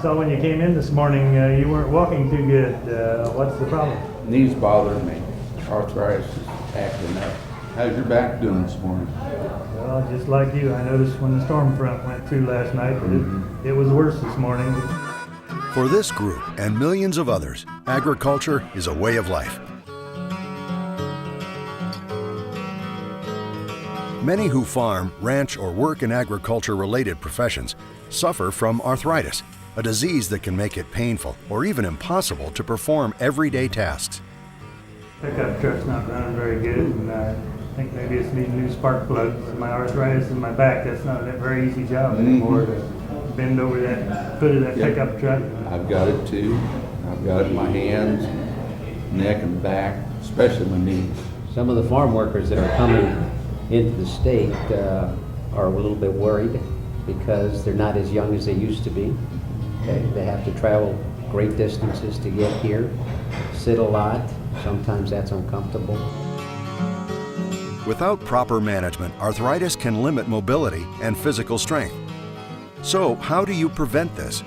So when you came in this morning, you weren't walking too good. What's the problem? Knees bothering me. Arthritis is acting up. How's your back doing this morning? Well, just like you, I noticed when the storm front went through last night, but it was worse this morning. For this group and millions of others, agriculture is a way of life. Many who farm, ranch, or work in agriculture-related professions suffer from arthritis, a disease that can make it painful or even impossible to perform everyday tasks. Pickup truck's not running very good, and I think maybe it's needing new spark plugs. My arthritis in my back, that's not a very easy job anymore to bend over that foot of that pickup truck. I've got it too. I've got it in my hands, neck and back, especially my knees. Some of the farm workers that are coming into the state are a little bit worried because they're not as young as they used to be. Okay? They have to travel great distances to get here, sit a lot. Sometimes that's uncomfortable. Without proper management, arthritis can limit mobility and physical strength. So, how do you prevent this?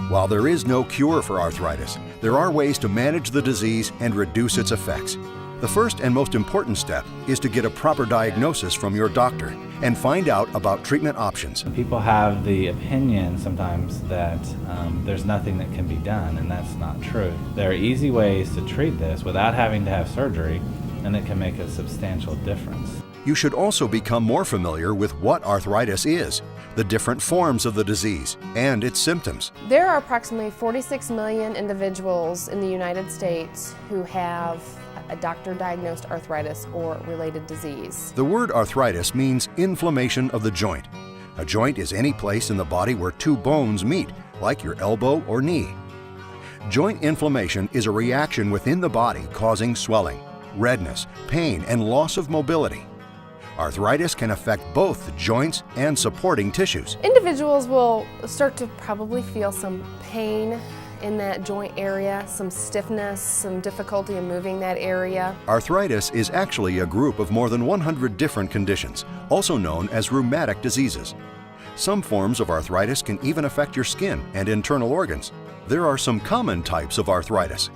While there is no cure for arthritis, there are ways to manage the disease and reduce its effects. The first and most important step is to get a proper diagnosis from your doctor and find out about treatment options. People have the opinion sometimes that there's nothing that can be done, and that's not true. There are easy ways to treat this without having to have surgery, and it can make a substantial difference. You should also become more familiar with what arthritis is, the different forms of the disease, and its symptoms. There are approximately 46 million individuals in the United States who have a doctor-diagnosed arthritis or related disease. The word arthritis means inflammation of the joint. A joint is any place in the body where two bones meet, like your elbow or knee. Joint inflammation is a reaction within the body causing swelling, redness, pain, and loss of mobility. Arthritis can affect both the joints and supporting tissues. Individuals will start to probably feel some pain in that joint area, some stiffness, some difficulty in moving that area. Arthritis is actually a group of more than 100 different conditions, also known as rheumatic diseases. Some forms of arthritis can even affect your skin and internal organs. There are some common types of arthritis.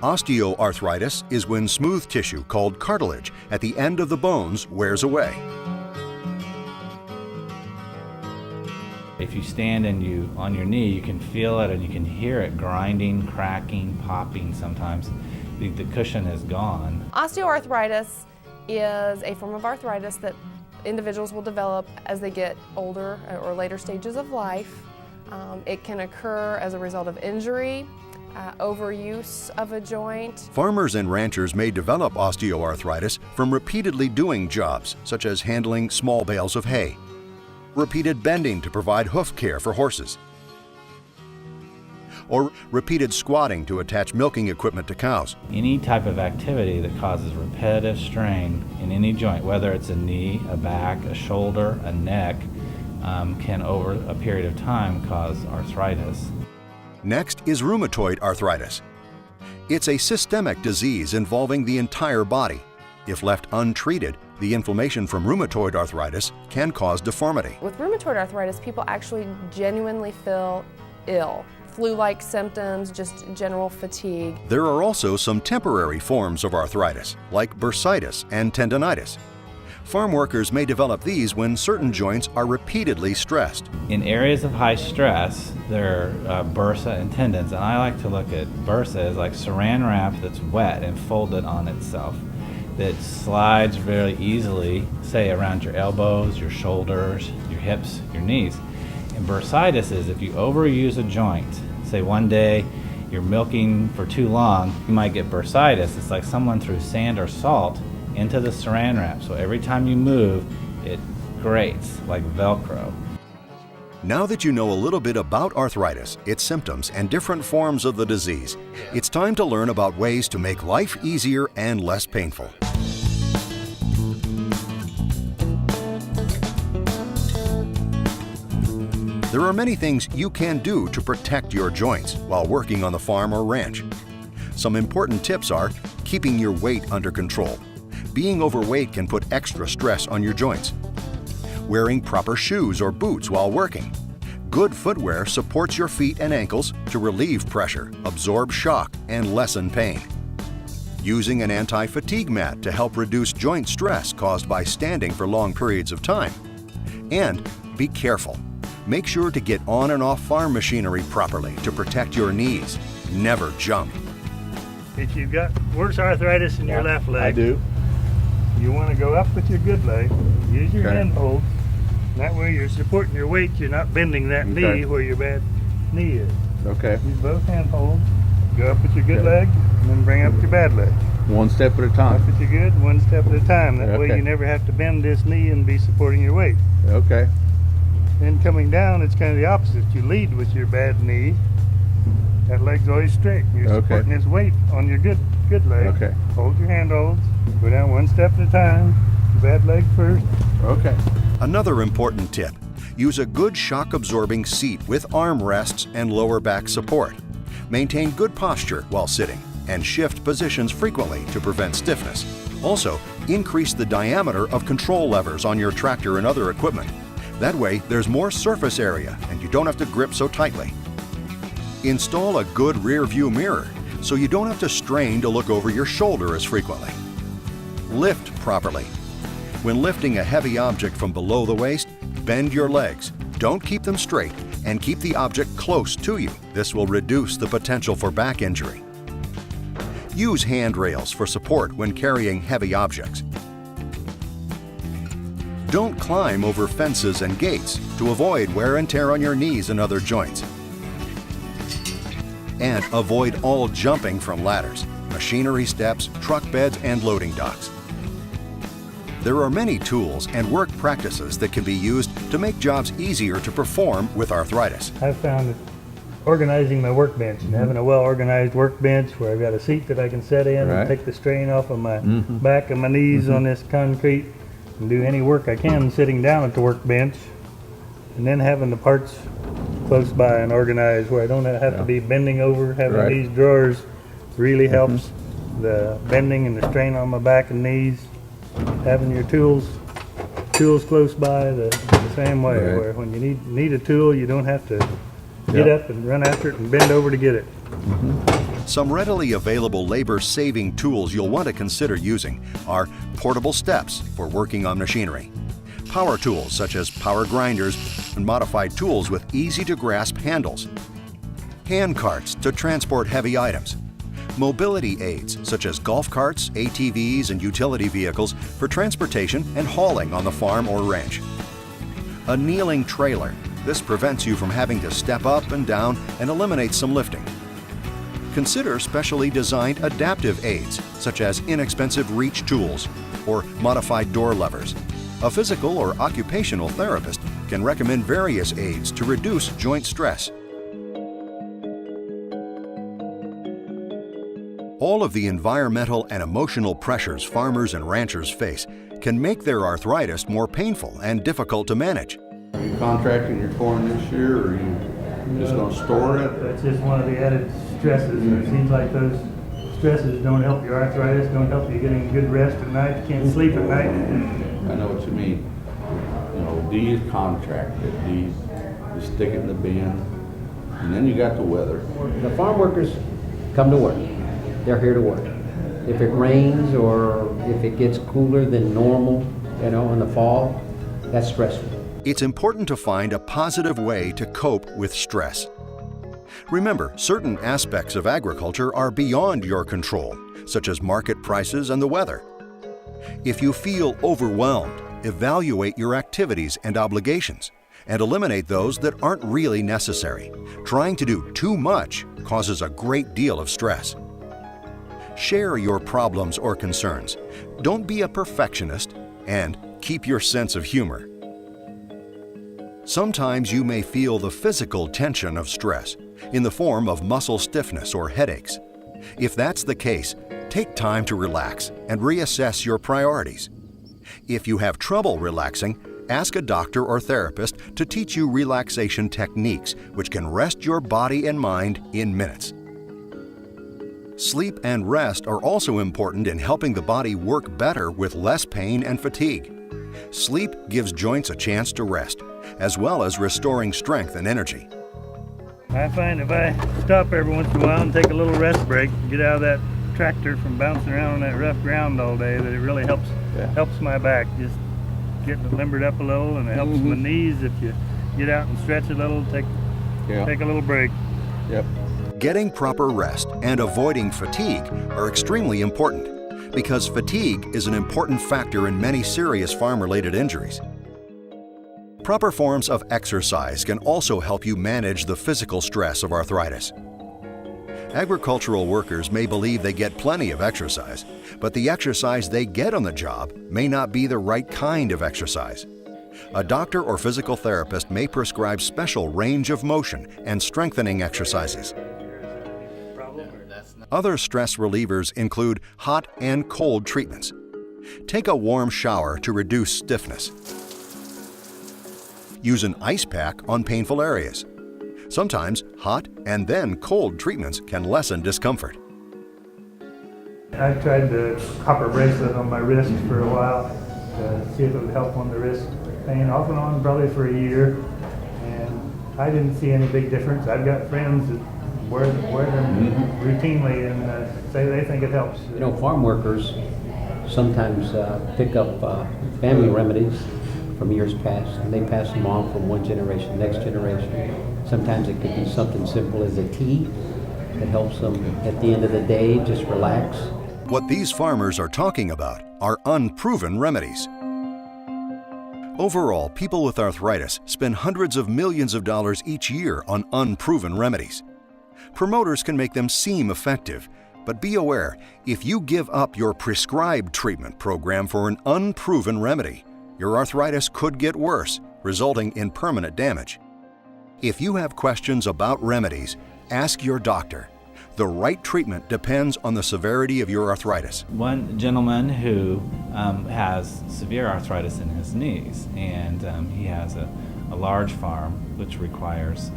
Osteoarthritis is when smooth tissue called cartilage at the end of the bones wears away. If you stand and on your knee, you can feel it and you can hear it grinding, cracking, popping sometimes. The cushion is gone. Osteoarthritis is a form of arthritis that individuals will develop as they get older or later stages of life. It can occur as a result of injury, overuse of a joint. Farmers and ranchers may develop osteoarthritis from repeatedly doing jobs, such as handling small bales of hay, repeated bending to provide hoof care for horses, or repeated squatting to attach milking equipment to cows. Any type of activity that causes repetitive strain in any joint, whether it's a knee, a back, a shoulder, a neck, can over a period of time cause arthritis. Next is rheumatoid arthritis. It's a systemic disease involving the entire body. If left untreated, the inflammation from rheumatoid arthritis can cause deformity. With rheumatoid arthritis, people actually genuinely feel ill. Flu-like symptoms, just general fatigue. There are also some temporary forms of arthritis, like bursitis and tendonitis. Farm workers may develop these when certain joints are repeatedly stressed. In areas of high stress, there are bursa and tendons, and I like to look at bursa as like saran wrap that's wet and folded on itself, that slides very easily, say around your elbows, your shoulders, your hips, your knees. And bursitis is if you overuse a joint, say one day you're milking for too long, you might get bursitis. It's like someone threw sand or salt into the saran wrap, so every time you move, it grates like Velcro. Now that you know a little bit about arthritis, its symptoms, and different forms of the disease, it's time to learn about ways to make life easier and less painful. There are many things you can do to protect your joints while working on the farm or ranch. Some important tips are keeping your weight under control. Being overweight can put extra stress on your joints. Wearing proper shoes or boots while working. Good footwear supports your feet and ankles to relieve pressure, absorb shock, and lessen pain. Using an anti-fatigue mat to help reduce joint stress caused by standing for long periods of time. And be careful. Make sure to get on and off farm machinery properly to protect your knees. Never jump. If you've got worse arthritis in your left leg, I do. you want to go up with your good leg, use your Okay. hand holds. That way you're supporting your weight, you're not bending that Okay. knee where your bad knee is. Okay. Use both hand holds, go up with your good Okay. leg, and then bring up your bad leg. One step at a Up time. with your good, one step at a time. That way Okay. you never have to bend this knee and be supporting your weight. Okay. Then coming down, it's kind of the opposite. You lead with your bad knee. That leg's always straight. You're Okay. supporting his weight on your good leg. Okay. Hold your hand holds. Go down one step at a time. Bad leg first. Okay. Another important tip, use a good shock-absorbing seat with arm rests and lower back support. Maintain good posture while sitting and shift positions frequently to prevent stiffness. Also, increase the diameter of control levers on your tractor and other equipment. That way, there's more surface area and you don't have to grip so tightly. Install a good rear view mirror so you don't have to strain to look over your shoulder as frequently. Lift properly. When lifting a heavy object from below the waist, bend your legs. Don't keep them straight and keep the object close to you. This will reduce the potential for back injury. Use handrails for support when carrying heavy objects. Don't climb over fences and gates to avoid wear and tear on your knees and other joints. And avoid all jumping from ladders, machinery steps, truck beds, and loading docks. There are many tools and work practices that can be used to make jobs easier to perform with arthritis. I've found that organizing my workbench and having a well-organized workbench where I've got a seat that I can sit in Right. and take the strain off of my back and my knees on this concrete and do any work I can sitting down at the workbench, and then having the parts close by and organized where I don't have to be bending over. Having Right. these drawers really helps the bending and the strain on my back and knees. Having your tools close by the same way, Right. where when you need a tool, you don't have to get Yep. up and run after it and bend over to get it. Some readily available labor-saving tools you'll want to consider using are portable steps for working on machinery, power tools such as power grinders and modified tools with easy-to-grasp handles, hand carts to transport heavy items, mobility aids such as golf carts, ATVs, and utility vehicles for transportation and hauling on the farm or ranch, a kneeling trailer. This prevents you from having to step up and down and eliminates some lifting. Consider specially designed adaptive aids, such as inexpensive reach tools or modified door levers. A physical or occupational therapist can recommend various aids to reduce joint stress. All of the environmental and emotional pressures farmers and ranchers face can make their arthritis more painful and difficult to manage. Are you contracting your corn this year, or are you just going to store it? That's just one of the added stresses. And it seems like those stresses don't help your arthritis, don't help you getting good rest at night. You can't sleep at night. I know what you mean. You know, do you contract it? Do you stick it in the bin? And then you got the weather. The farm workers come to work. They're here to work. If it rains or if it gets cooler than normal, in the fall, that's stressful. It's important to find a positive way to cope with stress. Remember, certain aspects of agriculture are beyond your control, such as market prices and the weather. If you feel overwhelmed, evaluate your activities and obligations and eliminate those that aren't really necessary. Trying to do too much causes a great deal of stress. Share your problems or concerns. Don't be a perfectionist, and keep your sense of humor. Sometimes you may feel the physical tension of stress in the form of muscle stiffness or headaches. If that's the case, take time to relax and reassess your priorities. If you have trouble relaxing, ask a doctor or therapist to teach you relaxation techniques which can rest your body and mind in minutes. Sleep and rest are also important in helping the body work better with less pain and fatigue. Sleep gives joints a chance to rest, as well as restoring strength and energy. I find if I stop every once in a while and take a little rest break, get out of that tractor from bouncing around on that rough ground all day, that it really helps my back. Just getting it limbered up a little, and it helps my knees if you get out and stretch a little, take a little break. Yep. Getting proper rest and avoiding fatigue are extremely important because fatigue is an important factor in many serious farm-related injuries. Proper forms of exercise can also help you manage the physical stress of arthritis. Agricultural workers may believe they get plenty of exercise, but the exercise they get on the job may not be the right kind of exercise. A doctor or physical therapist may prescribe special range of motion and strengthening exercises. Other stress relievers include hot and cold treatments. Take a warm shower to reduce stiffness. Use an ice pack on painful areas. Sometimes hot and then cold treatments can lessen discomfort. I tried the copper bracelet on my wrist for a while to see if it would help on the wrist pain, off and on probably for a year, and I didn't see any big difference. I've got friends that wear them routinely and say they think it helps. You know, farm workers sometimes pick up family remedies from years past, and they pass them on from one generation to the next generation. Sometimes it could be something simple as a tea that helps them at the end of the day just relax. What these farmers are talking about are unproven remedies. Overall, people with arthritis spend hundreds of millions of dollars each year on unproven remedies. Promoters can make them seem effective, but be aware, if you give up your prescribed treatment program for an unproven remedy, your arthritis could get worse, resulting in permanent damage. If you have questions about remedies, ask your doctor. The right treatment depends on the severity of your arthritis. One gentleman who has severe arthritis in his knees, and he has a large farm which requires,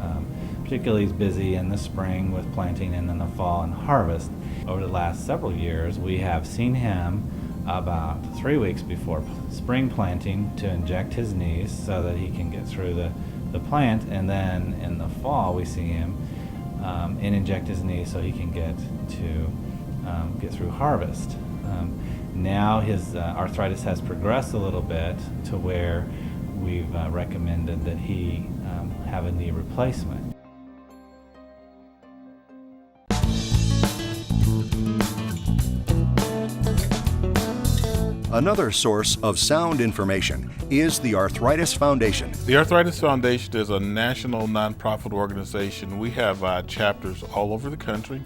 particularly he's busy in the spring with planting and in the fall and harvest. Over the last several years, we have seen him about 3 weeks before spring planting to inject his knees so that he can get through the plant, and then in the fall we see him and inject his knee so he can get through harvest. Now his arthritis has progressed a little bit to where we've recommended that he have a knee replacement. Another source of sound information is the Arthritis Foundation. The Arthritis Foundation is a national nonprofit organization. We have chapters all over the country,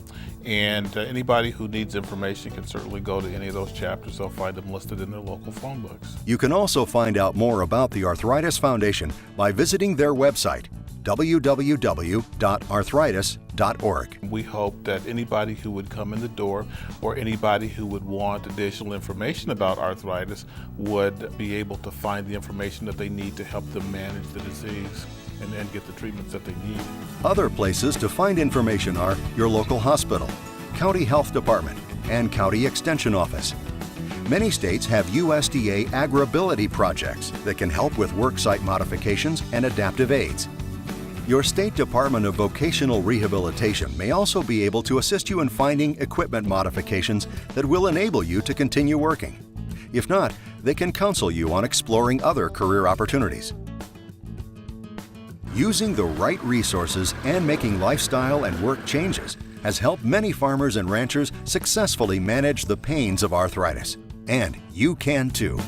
and anybody who needs information can certainly go to any of those chapters. They'll find them listed in their local phone books. You can also find out more about the Arthritis Foundation by visiting their website, www.arthritis.org. We hope that anybody who would come in the door or anybody who would want additional information about arthritis would be able to find the information that they need to help them manage the disease and get the treatments that they need. Other places to find information are your local hospital, county health department, and county extension office. Many states have USDA AgrAbility projects that can help with worksite modifications and adaptive aids. Your State Department of Vocational Rehabilitation may also be able to assist you in finding equipment modifications that will enable you to continue working. If not, they can counsel you on exploring other career opportunities. Using the right resources and making lifestyle and work changes has helped many farmers and ranchers successfully manage the pains of arthritis. And you can too.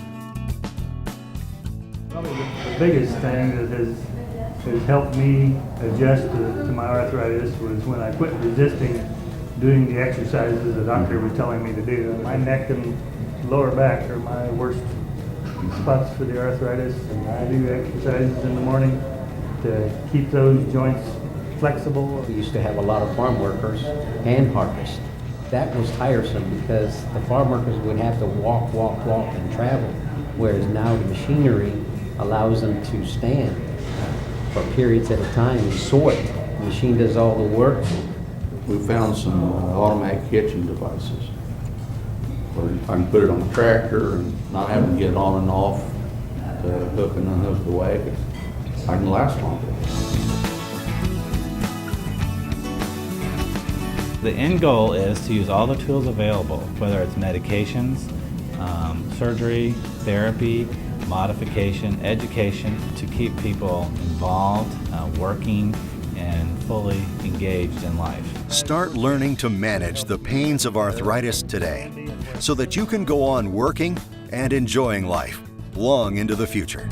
Probably the biggest thing that has helped me adjust to my arthritis was when I quit resisting doing the exercises the doctor was telling me to do. My neck and lower back are my worst spots for the arthritis, and I do exercises in the morning to keep those joints flexible. We used to have a lot of farm workers hand harvest. That was tiresome because the farm workers would have to walk and travel, whereas now the machinery allows them to stand for periods at a time and sort. The machine does all the work. We found some automatic hitching devices where I can put it on the tractor and not having to get on and off to hook and unhook the wagon. I can last longer. The end goal is to use all the tools available, whether it's medications, surgery, therapy, modification, education, to keep people involved, working, and fully engaged in life. Start learning to manage the pains of arthritis today so that you can go on working and enjoying life long into the future.